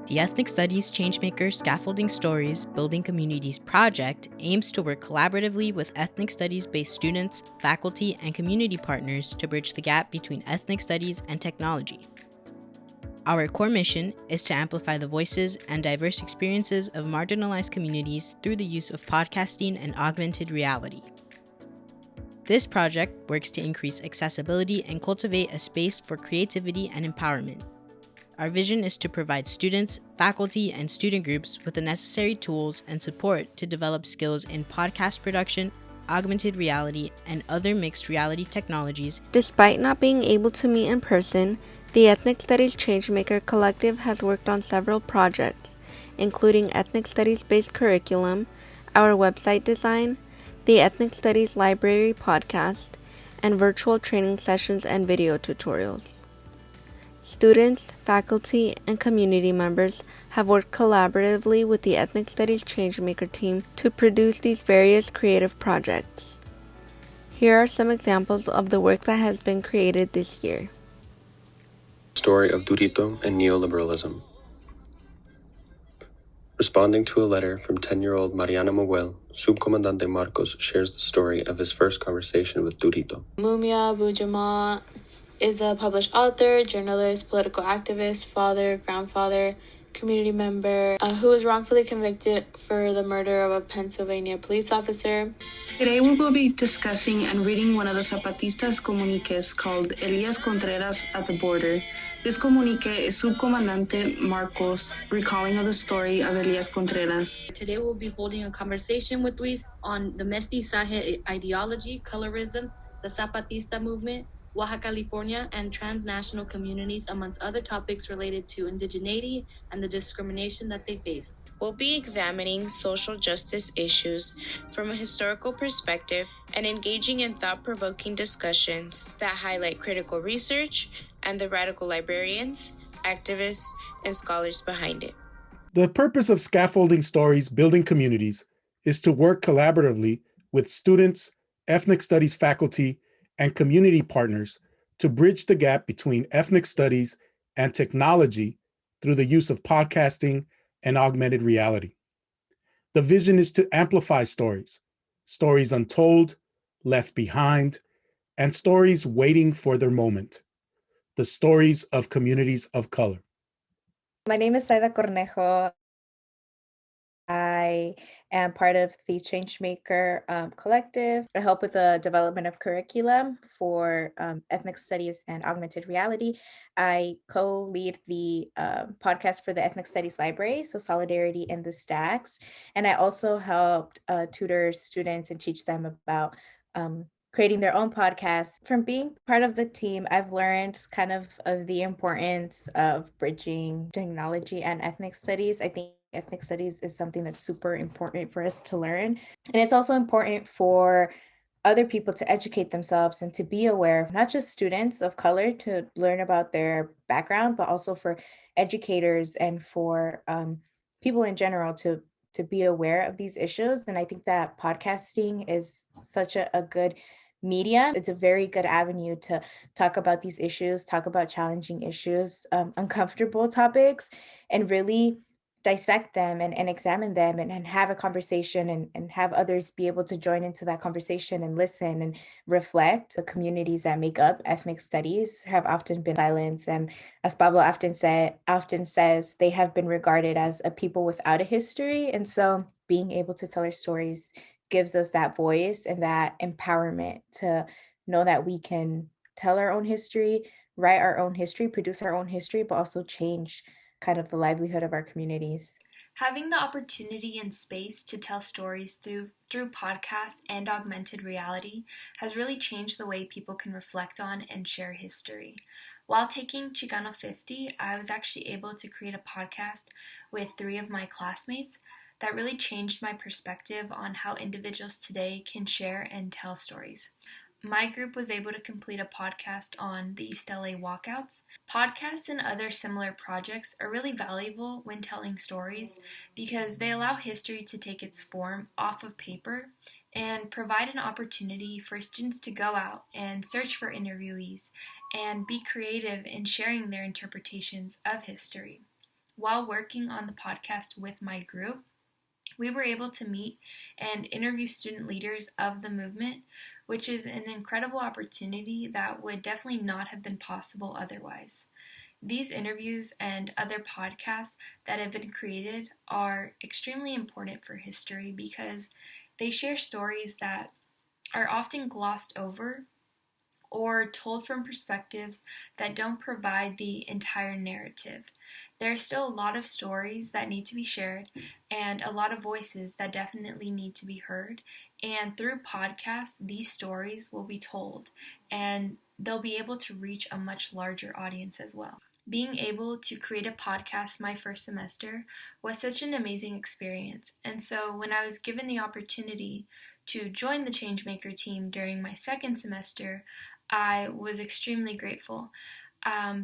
The Ethnic Studies Changemaker Scaffolding Stories Building Communities project aims to work collaboratively with ethnic studies-based students, faculty, and community partners to bridge the gap between ethnic studies and technology. Our core mission is to amplify the voices and diverse experiences of marginalized communities through the use of podcasting and augmented reality. This project works to increase accessibility and cultivate a space for creativity and empowerment. Our vision is to provide students, faculty, and student groups with the necessary tools and support to develop skills in podcast production, augmented reality, and other mixed reality technologies. Despite not being able to meet in person, the Ethnic Studies Changemaker Collective has worked on several projects, including Ethnic Studies-based curriculum, our website design, the Ethnic Studies Library podcast, and virtual training sessions and video tutorials. Students, faculty, and community members have worked collaboratively with the Ethnic Studies Changemaker team to produce these various creative projects. Here are some examples of the work that has been created this year. Story of Durito and neoliberalism. Responding to a letter from 10-year-old Mariana Moguel, Subcomandante Marcos shares the story of his first conversation with Durito. Mumia Bujama is a published author, journalist, political activist, father, grandfather, community member who was wrongfully convicted for the murder of a Pennsylvania police officer. Today we will be discussing and reading one of the Zapatistas comuniques called Elias Contreras at the Border. This comunique is Subcomandante Marcos recalling of the story of Elias Contreras. Today we'll be holding a conversation with Luis on the mestizaje ideology, colorism, the Zapatista movement, Oaxaca, California, and transnational communities, amongst other topics related to indigeneity and the discrimination that they face. We'll be examining social justice issues from a historical perspective and engaging in thought-provoking discussions that highlight critical research and the radical librarians, activists, and scholars behind it. The purpose of Scaffolding Stories Building Communities is to work collaboratively with students, ethnic studies faculty, and community partners to bridge the gap between ethnic studies and technology through the use of podcasting and augmented reality. The vision is to amplify stories, stories untold, left behind, and stories waiting for their moment, the stories of communities of color. My name is Saida Cornejo. I am part of the Changemaker collective. I help with the development of curriculum for ethnic studies and augmented reality. I co-lead the podcast for the Ethnic Studies Library, so Solidarity in the Stacks. And I also helped tutor students and teach them about creating their own podcast. From being part of the team, I've learned kind of the importance of bridging technology and ethnic studies. I think ethnic studies is something that's super important for us to learn. And it's also important for other people to educate themselves and to be aware, not just students of color to learn about their background, but also for educators and for people in general to be aware of these issues. And I think that podcasting is such a good media. It's a very good avenue to talk about these issues, talk about challenging issues, uncomfortable topics, and really dissect them and examine them and have a conversation and have others be able to join into that conversation and listen and reflect. The communities that make up ethnic studies have often been silenced, and as Pablo often says, they have been regarded as a people without a history. And so being able to tell our stories gives us that voice and that empowerment to know that we can tell our own history, write our own history, produce our own history, but also change kind of the livelihood of our communities. Having the opportunity and space to tell stories through podcasts and augmented reality has really changed the way people can reflect on and share history. While taking Chicano 50, I was actually able to create a podcast with 3 of my classmates that really changed my perspective on how individuals today can share and tell stories. My group was able to complete a podcast on the East LA walkouts. Podcasts and other similar projects are really valuable when telling stories because they allow history to take its form off of paper and provide an opportunity for students to go out and search for interviewees and be creative in sharing their interpretations of history. while working on the podcast with my group, we were able to meet and interview student leaders of the movement, which is an incredible opportunity that would definitely not have been possible otherwise. These interviews and other podcasts that have been created are extremely important for history because they share stories that are often glossed over or told from perspectives that don't provide the entire narrative. There are still a lot of stories that need to be shared and a lot of voices that definitely need to be heard. And through podcasts, these stories will be told and they'll be able to reach a much larger audience as well. Being able to create a podcast my first semester was such an amazing experience. And so when I was given the opportunity to join the Changemaker team during my second semester, I was extremely grateful.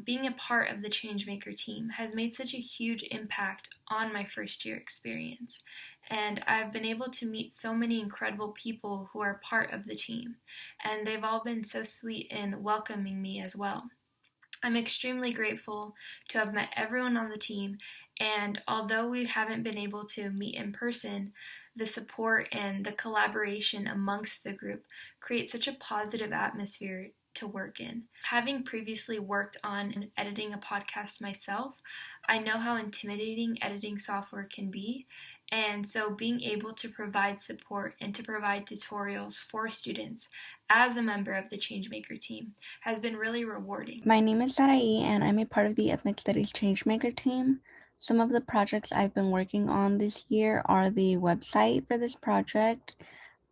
Being a part of the Changemaker team has made such a huge impact on my first year experience. And I've been able to meet so many incredible people who are part of the team. And they've all been so sweet in welcoming me as well. I'm extremely grateful to have met everyone on the team, and although we haven't been able to meet in person, the support and the collaboration amongst the group create such a positive atmosphere to work in. Having previously worked on editing a podcast myself, I know how intimidating editing software can be, and so being able to provide support and to provide tutorials for students as a member of the Changemaker team has been really rewarding. My name is Sarai, and I'm a part of the Ethnic Studies Changemaker team. Some of the projects I've been working on this year are the website for this project,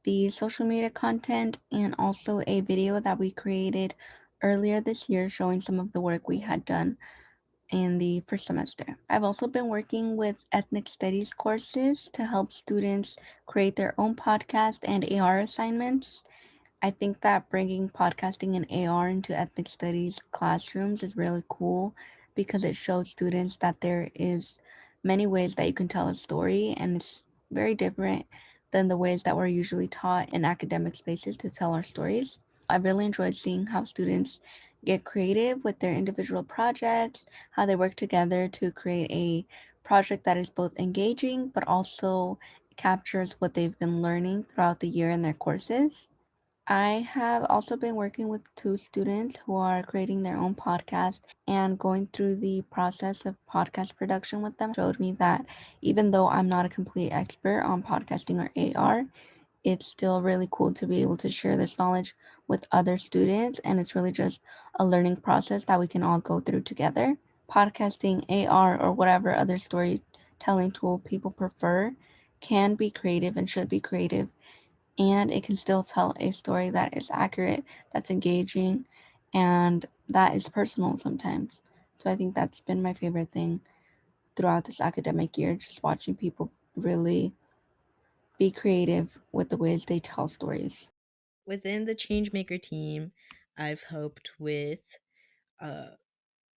the social media content, and also a video that we created earlier this year showing some of the work we had done in the first semester. I've also been working with ethnic studies courses to help students create their own podcast and AR assignments. I think that bringing podcasting and AR into ethnic studies classrooms is really cool because it shows students that there is many ways that you can tell a story, and it's very different than the ways that we're usually taught in academic spaces to tell our stories. I've really enjoyed seeing how students get creative with their individual projects, how they work together to create a project that is both engaging but also captures what they've been learning throughout the year in their courses. I have also been working with two students who are creating their own podcast, and going through the process of podcast production with them showed me that even though I'm not a complete expert on podcasting or AR, it's still really cool to be able to share this knowledge with other students, and it's really just a learning process that we can all go through together. Podcasting, AR, or whatever other storytelling tool people prefer can be creative and should be creative, and it can still tell a story that is accurate, that's engaging, and that is personal sometimes. So I think that's been my favorite thing throughout this academic year, just watching people really be creative with the ways they tell stories. Within the Changemaker team, I've helped with uh,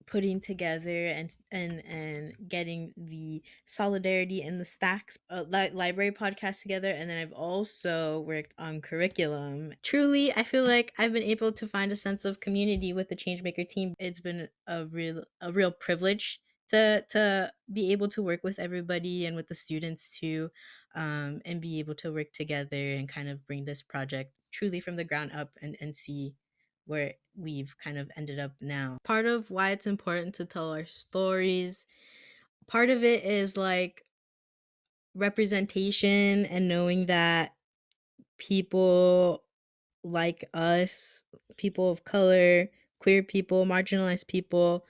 putting together and getting the solidarity and the stacks library podcast together, and then I've also worked on curriculum. Truly, I feel like I've been able to find a sense of community with the Changemaker team. It's been a real privilege to be able to work with everybody and with the students too, and be able to work together and kind of bring this project truly from the ground up and see where we've kind of ended up now. Part of why it's important to tell our stories, part of it is like representation and knowing that people like us, people of color, queer people, marginalized people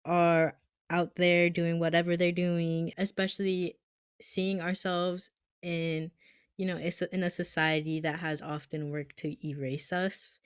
are out there doing whatever they're doing, especially seeing ourselves in, it's in a society that has often worked to erase us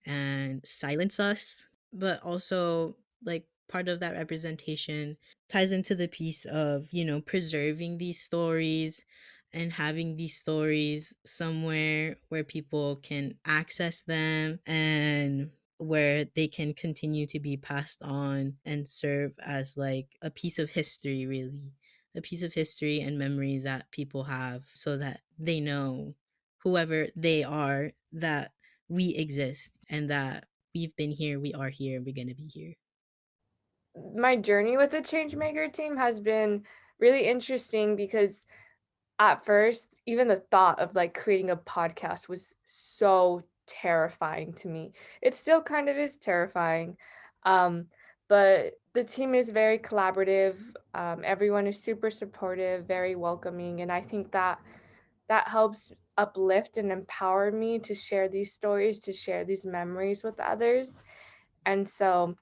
and silence us, but also like part of that representation ties into the piece of, preserving these stories and having these stories somewhere where people can access them and where they can continue to be passed on and serve as like a piece of history, really a piece of history and memory that people have, so that they know, whoever they are, that we exist and that we've been here, we are here, and we're going to be here. my journey with the Changemaker team has been really interesting because at first, even the thought of like creating a podcast was so terrifying to me. It still kind of is terrifying. Um, but the team is very collaborative. Everyone is super supportive, very welcoming, and I think that helps uplift and empower me to share these stories, to share these memories with others. And so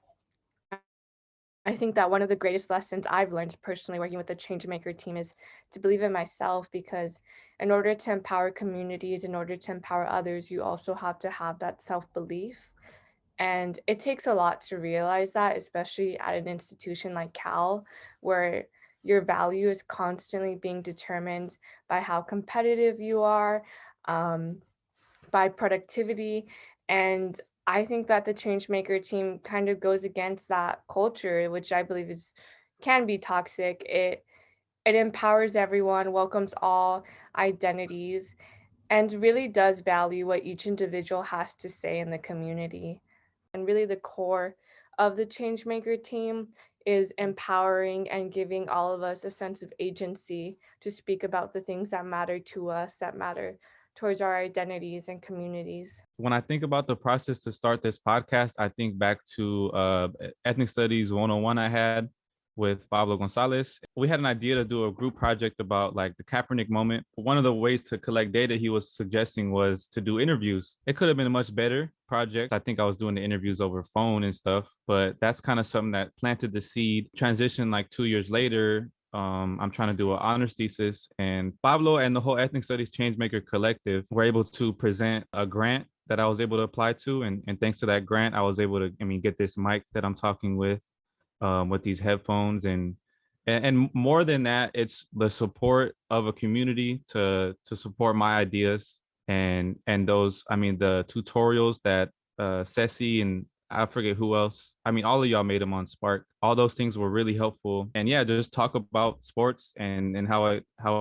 I think that one of the greatest lessons I've learned personally working with the Changemaker team is to believe in myself, because in order to empower communities, in order to empower others, you also have to have that self-belief. And it takes a lot to realize that, especially at an institution like Cal, where your value is constantly being determined by how competitive you are, um, by productivity. And I think that the Changemaker team kind of goes against that culture, which I believe is can be toxic. It empowers everyone, welcomes all identities, and really does value what each individual has to say in the community. And really the core of the Changemaker team is empowering and giving all of us a sense of agency to speak about the things that matter to us, that matter towards our identities and communities. When I think about the process to start this podcast, I think back to ethnic studies 101 I had with Pablo Gonzalez. We had an idea to do a group project about like the Kaepernick moment. One of the ways to collect data he was suggesting was to do interviews. It could have been a much better project. I think I was doing the interviews over phone and stuff, but that's kind of something that planted the seed. Transition like 2 years later, I'm trying to do an honors thesis, and Pablo and the whole Ethnic Studies Changemaker Collective were able to present a grant that I was able to apply to. And thanks to that grant, I was able to, get this mic that I'm talking with these headphones. And more than that, it's the support of a community to support my ideas and those, the tutorials that Ceci and I forget who else. All of y'all made them on Spark. All those things were really helpful. And yeah, just talk about sports and how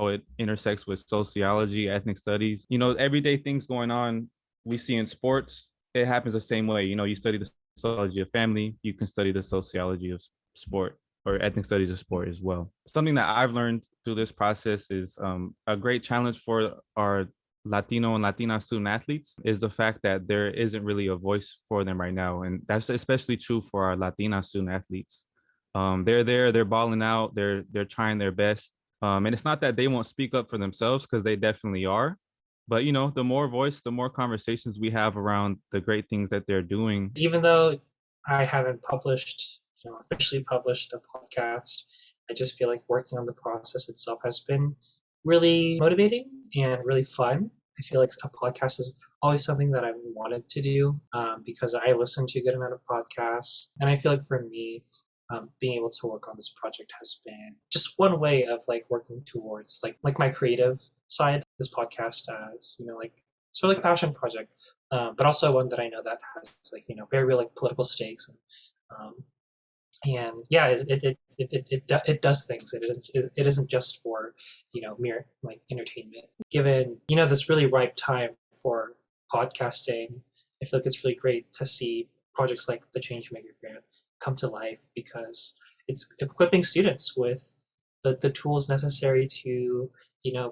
it intersects with sociology, ethnic studies. Everyday things going on we see in sports. It happens the same way. You study the sociology of family, you can study the sociology of sport or ethnic studies of sport as well. Something that I've learned through this process is a great challenge for our Latino and Latina student athletes is the fact that there isn't really a voice for them right now. And that's especially true for our Latina student athletes. They're there, they're balling out, they're trying their best. And it's not that they won't speak up for themselves, because they definitely are. But, the more voice, the more conversations we have around the great things that they're doing. Even though I haven't officially published a podcast, I just feel like working on the process itself has been really motivating and really fun. I feel like a podcast is always something that I've wanted to do because I listen to a good amount of podcasts. And I feel like for me, being able to work on this project has been just one way of like working towards like my creative side. This podcast as sort of like a passion project, but also one that I know that has very real like political stakes and yeah, it does things. It isn't just for mere like entertainment. Given this really ripe time for podcasting, I feel like it's really great to see projects like the Changemaker Grant come to life, because it's equipping students with the tools necessary to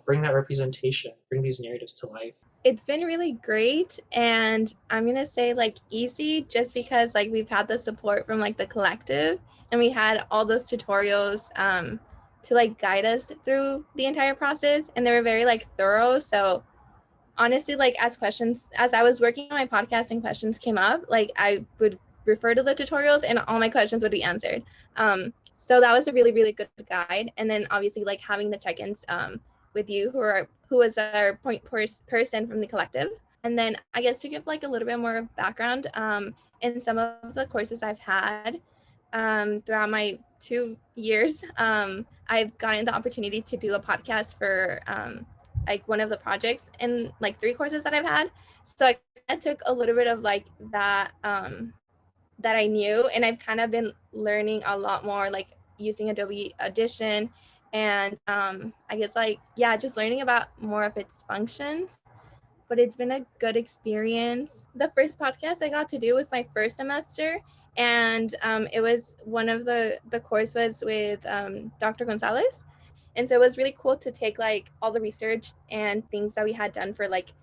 bring that representation, bring these narratives to life. It's been really great, and I'm gonna say like easy, just because like we've had the support from like the collective, and we had all those tutorials to like guide us through the entire process, and they were very like thorough. So honestly, like as I was working on my podcast and questions came up, like I would refer to the tutorials and all my questions would be answered. So that was a really, really good guide. And then obviously like having the check-ins with you, who was our point person from the collective. And then I guess to give like a little bit more background in some of the courses I've had throughout my 2 years, I've gotten the opportunity to do a podcast for like one of the projects in like 3 courses that I've had. So I took a little bit of like that that I knew, and I've kind of been learning a lot more, like using Adobe Audition, and I guess like, yeah, just learning about more of its functions. But it's been a good experience. The first podcast I got to do was my first semester, And it was one of the course was with Dr. Gonzalez. And so it was really cool to take like all the research and things that we had done for like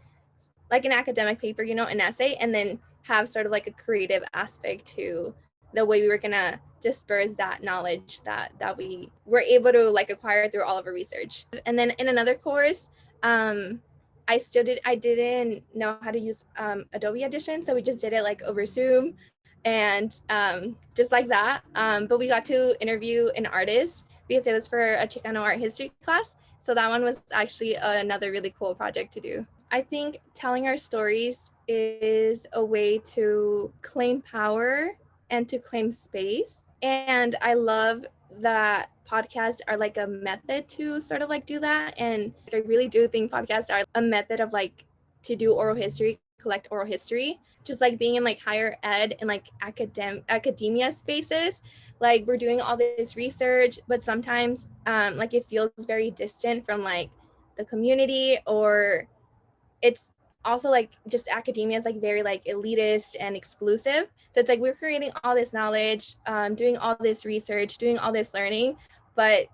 an academic paper, you know, an essay, and then have sort of like a creative aspect to the way we were gonna disperse that knowledge that we were able to like acquire through all of our research. And then in another course, I didn't know how to use Adobe Audition, so we just did it like over Zoom and just like that. But we got to interview an artist because it was for a Chicano art history class. So that one was actually another really cool project to do. I think telling our stories is a way to claim power and to claim space. And I love that podcasts are like a method to sort of like do that. And I really do think podcasts are a method of like to do oral history, collect oral history, just like being in like higher ed and like academia spaces. Like we're doing all this research, but sometimes like it feels very distant from like the community, or it's also like just academia is like very like elitist and exclusive. So it's like we're creating all this knowledge, doing all this research, doing all this learning, but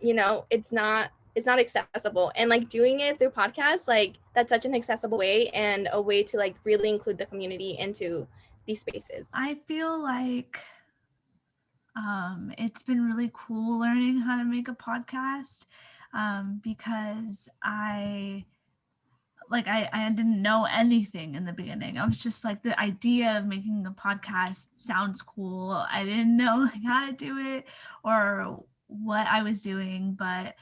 you know it's not accessible. And like doing it through podcasts, like that's such an accessible way and a way to like really include the community into these spaces. I feel like it's been really cool learning how to make a podcast because I didn't know anything in the beginning. I was just like, the idea of making a podcast sounds cool. I didn't know like how to do it or what I was doing, but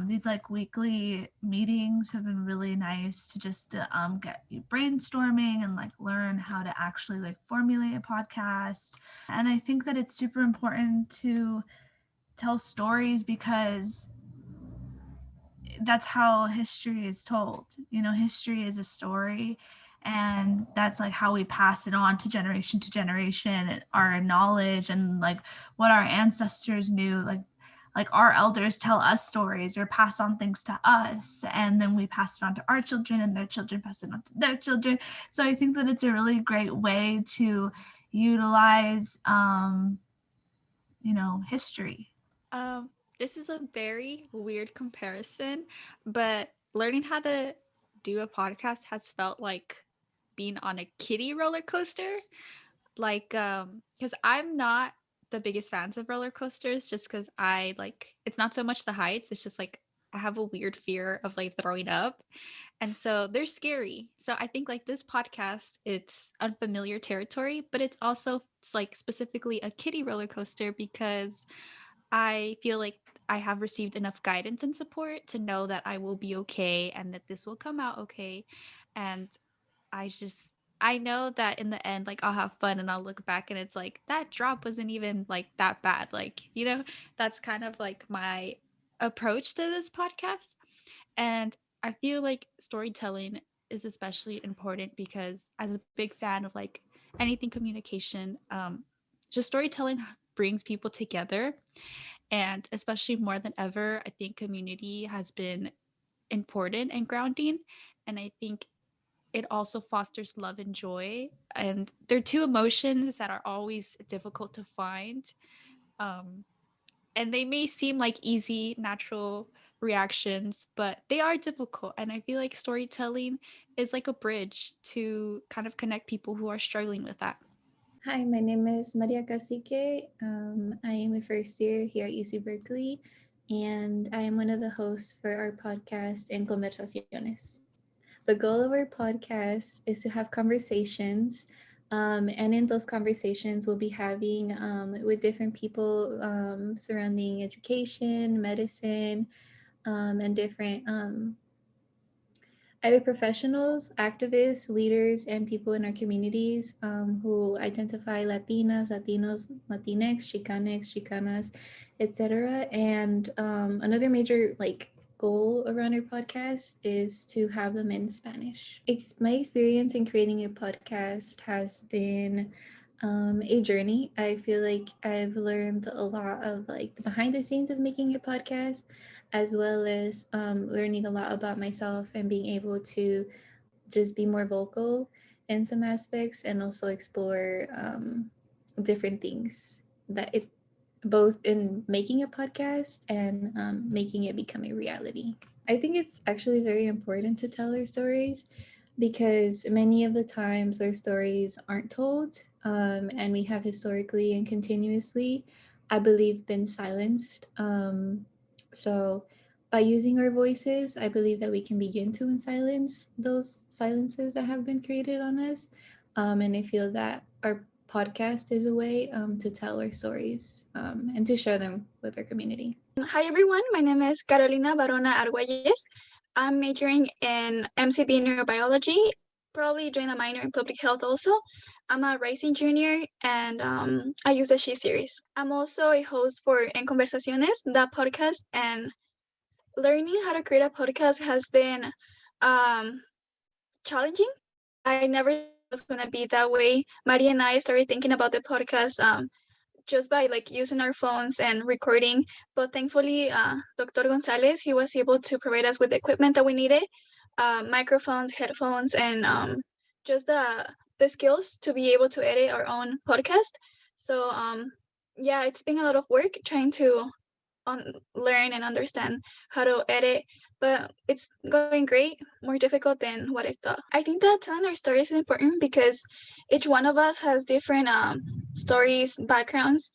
these like weekly meetings have been really nice to just get you brainstorming and like learn how to actually like formulate a podcast. And I think that it's super important to tell stories because that's how history is told. You know, history is a story, and that's like how we pass it on to generation, our knowledge and like what our ancestors knew. Like our elders tell us stories or pass on things to us, and then we pass it on to our children, and their children pass it on to their children. So I think that it's a really great way to utilize history. This is a very weird comparison, but learning how to do a podcast has felt like being on a kiddie roller coaster. Like, because I'm not the biggest fans of roller coasters, just because I like it's not so much the heights, it's just like I have a weird fear of like throwing up. And so they're scary. So I think like this podcast, it's unfamiliar territory, but it's like specifically a kiddie roller coaster because I feel like I have received enough guidance and support to know that I will be okay and that this will come out okay. And I know that in the end, like I'll have fun and I'll look back and it's like that drop wasn't even like that bad. Like, that's kind of like my approach to this podcast. And I feel like storytelling is especially important because as a big fan of like anything communication, just storytelling brings people together. And especially more than ever, I think community has been important and grounding. And I think it also fosters love and joy. And they're two emotions that are always difficult to find. And they may seem like easy, natural reactions, but they are difficult. And I feel like storytelling is like a bridge to kind of connect people who are struggling with that. Hi, my name is Maria Cacique. I am a first year here at UC Berkeley, and I am one of the hosts for our podcast, En Conversaciones. The goal of our podcast is to have conversations, and in those conversations, we'll be having with different people surrounding education, medicine, and different either professionals, activists, leaders, and people in our communities who identify Latinas, Latinos, Latinx, Chicanx, Chicanas, etc. And another major goal around our podcast is to have them in Spanish. My experience in creating a podcast has been a journey. I feel like I've learned a lot of the behind the scenes of making a podcast, as well as learning a lot about myself and being able to just be more vocal in some aspects and also explore different things that it both in making a podcast and making it become a reality. I think it's actually very important to tell our stories because many of the times our stories aren't told, and we have historically and continuously, I believe, been silenced. So by using our voices, I believe that we can begin to silence those silences that have been created on us. And I feel that our podcast is a way to tell our stories and to share them with our community. Hi everyone, my name is Carolina Barona Arguelles. I'm majoring in MCB neurobiology, probably doing a minor in public health also. I'm a rising junior and I use the She series. I'm also a host for En Conversaciones, that podcast, and learning how to create a podcast has been challenging. I never thought it was going to be that way. Maria and I started thinking about the podcast just by like using our phones and recording. But thankfully, Dr. Gonzalez, he was able to provide us with the equipment that we needed, microphones, headphones, and just the skills to be able to edit our own podcast. So yeah, it's been a lot of work trying to learn and understand how to edit, but it's going great, more difficult than what I thought. I think that telling our stories is important because each one of us has different stories, backgrounds.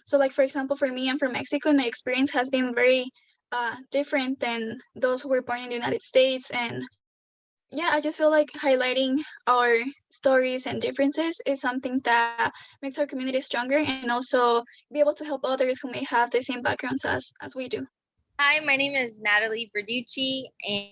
So like, for example, for me, I'm from Mexico and my experience has been very different than those who were born in the United States. And yeah, I just feel like highlighting our stories and differences is something that makes our community stronger and also be able to help others who may have the same backgrounds as we do. Hi, my name is Natalie Verducci,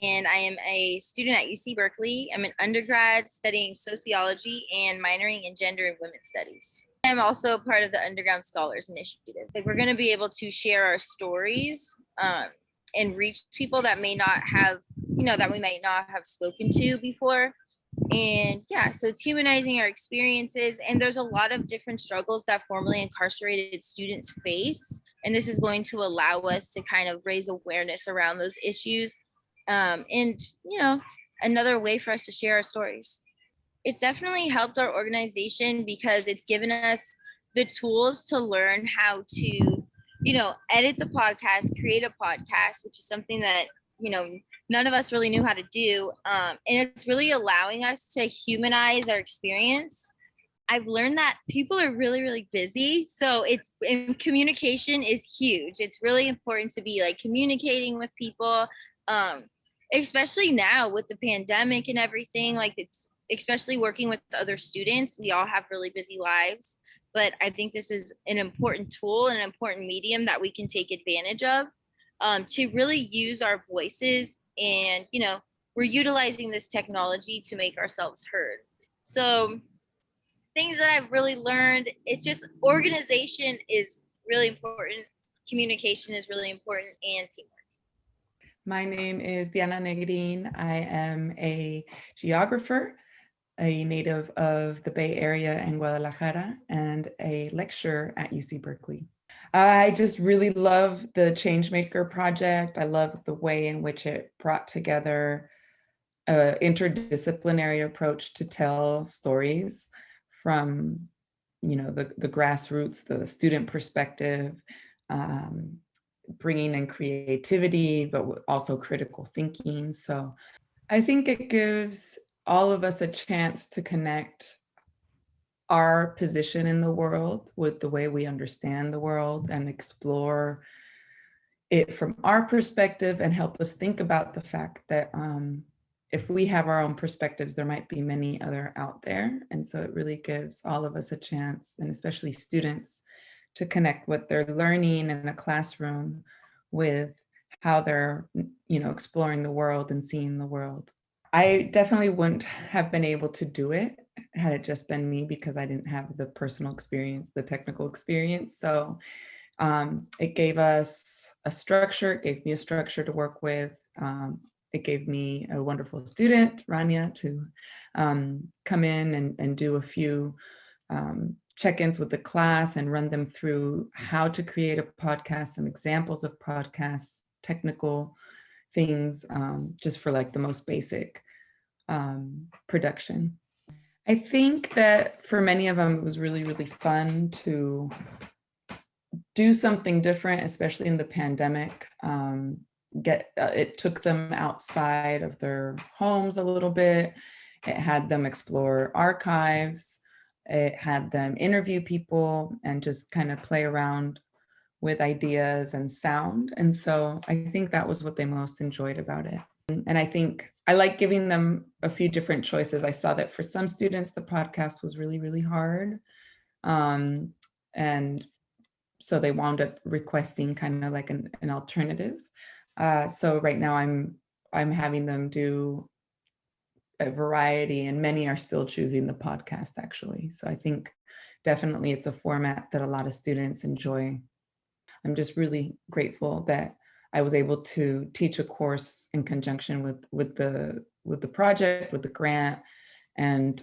and I am a student at UC Berkeley. I'm an undergrad studying sociology and minoring in gender and women's studies. I'm also part of the Underground Scholars Initiative. Like, we're going to be able to share our stories and reach people that may not have, that we might not have spoken to before. And yeah, so it's humanizing our experiences. And there's a lot of different struggles that formerly incarcerated students face. And this is going to allow us to kind of raise awareness around those issues. And, another way for us to share our stories. It's definitely helped our organization because it's given us the tools to learn how to, edit the podcast, create a podcast, which is something that, none of us really knew how to do. And it's really allowing us to humanize our experience. I've learned that people are really, really busy. So communication is huge. It's really important to be like communicating with people, especially now with the pandemic and everything. Like, it's especially working with other students. We all have really busy lives, but I think this is an important tool and an important medium that we can take advantage of to really use our voices. And, we're utilizing this technology to make ourselves heard. So things that I've really learned, it's just organization is really important. Communication is really important, and teamwork. My name is Diana Negrin. I am a geographer, a native of the Bay Area and Guadalajara, and a lecturer at UC Berkeley. I just really love the Changemaker project. I love the way in which it brought together an interdisciplinary approach to tell stories from, the grassroots, the student perspective, bringing in creativity, but also critical thinking. So I think it gives all of us a chance to connect our position in the world with the way we understand the world and explore it from our perspective and help us think about the fact that if we have our own perspectives, there might be many other out there. And so it really gives all of us a chance, and especially students, to connect what they're learning in a classroom with how they're, exploring the world and seeing the world. I definitely wouldn't have been able to do it had it just been me, because I didn't have the personal experience, the technical experience. So it gave us a structure, it gave me a structure to work with. It gave me a wonderful student, Rania, to come in and do a few check-ins with the class and run them through how to create a podcast, some examples of podcasts, technical things, just for like the most basic production. I think that for many of them, it was really, really fun to do something different, especially in the pandemic. It took them outside of their homes a little bit. It had them explore archives. It had them interview people and just kind of play around with ideas and sound. And so I think that was what they most enjoyed about it. And I think I like giving them a few different choices. I saw that for some students, the podcast was really, really hard. And so they wound up requesting kind of like an alternative. So right now I'm having them do a variety, and many are still choosing the podcast actually. So I think definitely it's a format that a lot of students enjoy. I'm just really grateful that I was able to teach a course in conjunction with the project, with the grant, and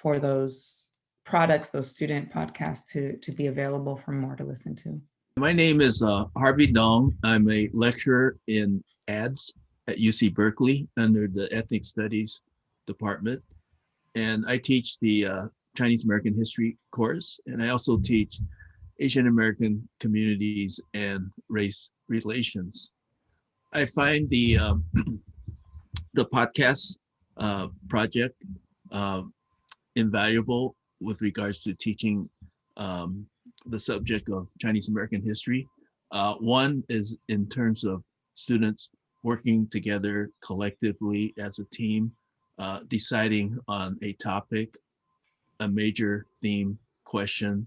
for those products, those student podcasts to be available for more to listen to. My name is Harvey Dong. I'm a lecturer in ads at UC Berkeley under the Ethnic Studies Department. And I teach the Chinese American History course. And I also teach Asian American communities and race relations. I find the podcast project invaluable with regards to teaching the subject of Chinese American history. One is in terms of students working together collectively as a team, deciding on a topic, a major theme question,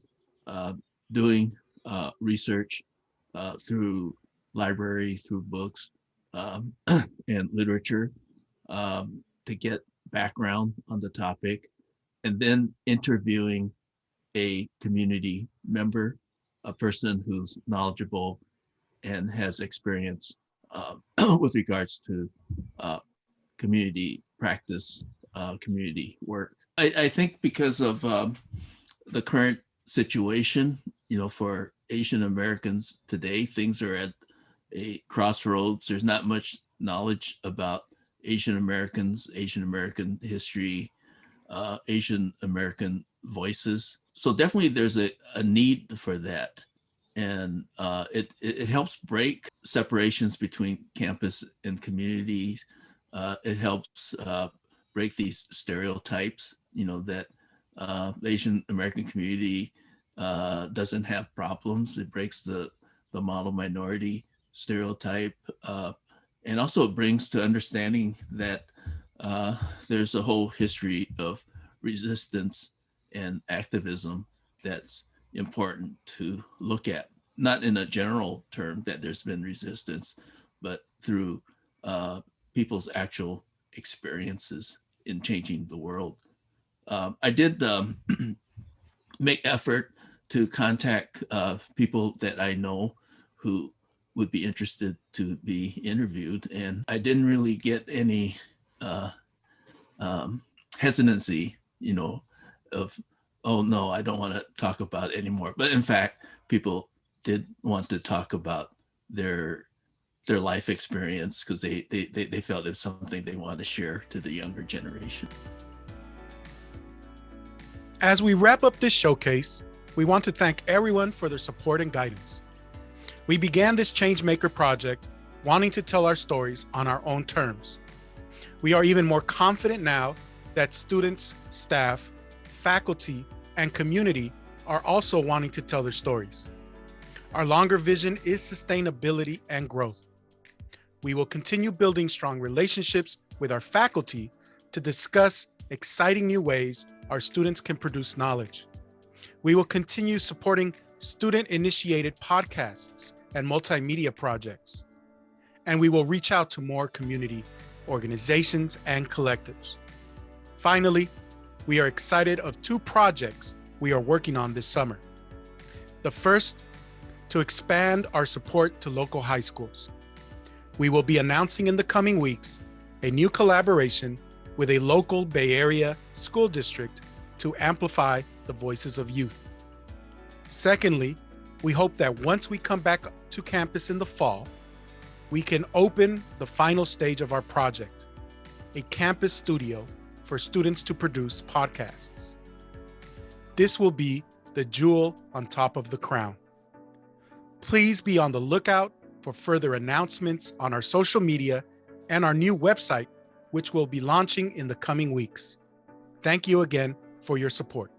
doing research through library, through books and literature to get background on the topic, and then interviewing a community member, a person who's knowledgeable and has experience with regards to community practice, community work. I think because of the current situation, for Asian Americans today, things are at a crossroads. There's not much knowledge about Asian Americans, Asian American history, Asian American voices. So definitely there's a need for that. And it helps break separations between campus and communities. It helps break these stereotypes, that the Asian American community doesn't have problems. It breaks the model minority stereotype. And also it brings to understanding that there's a whole history of resistance and activism that's important to look at, not in a general term that there's been resistance, but through people's actual experiences in changing the world. I did make effort to contact people that I know who would be interested to be interviewed, and I didn't really get any hesitancy, of, oh no, I don't want to talk about it anymore. But in fact, people did want to talk about their life experience because they felt it's something they want to share to the younger generation. As we wrap up this showcase, we want to thank everyone for their support and guidance. We began this Changemaker project wanting to tell our stories on our own terms. We are even more confident now that students, staff, faculty, and community are also wanting to tell their stories. Our longer vision is sustainability and growth. We will continue building strong relationships with our faculty to discuss exciting new ways our students can produce knowledge. We will continue supporting student-initiated podcasts and multimedia projects. And we will reach out to more community organizations and collectives. Finally, we are excited of 2 projects we are working on this summer. The first, to expand our support to local high schools. We will be announcing in the coming weeks a new collaboration with a local Bay Area school district to amplify the voices of youth. Secondly, we hope that once we come back to campus in the fall, we can open the final stage of our project, a campus studio for students to produce podcasts. This will be the jewel on top of the crown. Please be on the lookout for further announcements on our social media and our new website, which will be launching in the coming weeks. Thank you again for your support.